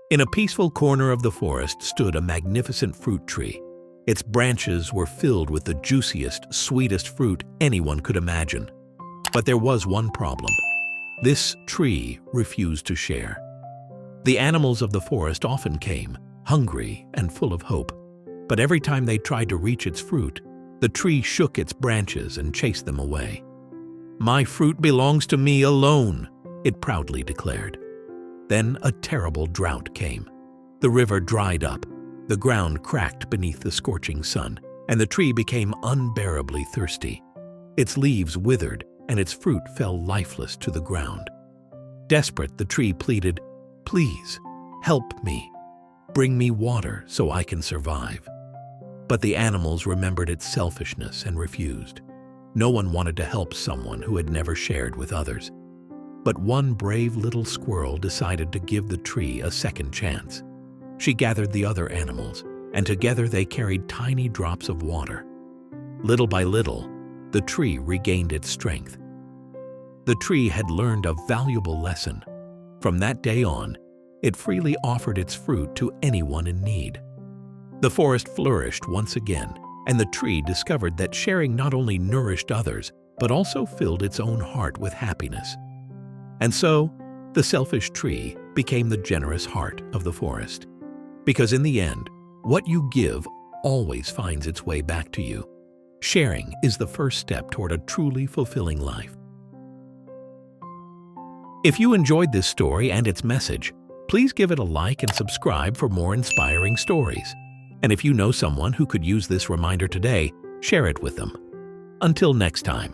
In a peaceful corner of the forest stood a magnificent fruit tree. Its branches were filled with the juiciest, sweetest fruit anyone could imagine. But there was one problem. This tree refused to share. The animals of the forest often came, hungry and full of hope. But every time they tried to reach its fruit, the tree shook its branches and chased them away. "My fruit belongs to me alone," it proudly declared. Then a terrible drought came. The river dried up, the ground cracked beneath the scorching sun, and the tree became unbearably thirsty. Its leaves withered, and its fruit fell lifeless to the ground. Desperate, the tree pleaded, "Please, help me. Bring me water so I can survive." But the animals remembered its selfishness and refused. No one wanted to help someone who had never shared with others. But one brave little squirrel decided to give the tree a second chance. She gathered the other animals, and together they carried tiny drops of water. Little by little, the tree regained its strength. The tree had learned a valuable lesson. From that day on, it freely offered its fruit to anyone in need. The forest flourished once again, and the tree discovered that sharing not only nourished others, but also filled its own heart with happiness. And so, the selfish tree became the generous heart of the forest. Because in the end, what you give always finds its way back to you. Sharing is the first step toward a truly fulfilling life. If you enjoyed this story and its message, please give it a like and subscribe for more inspiring stories. And if you know someone who could use this reminder today, share it with them. Until next time.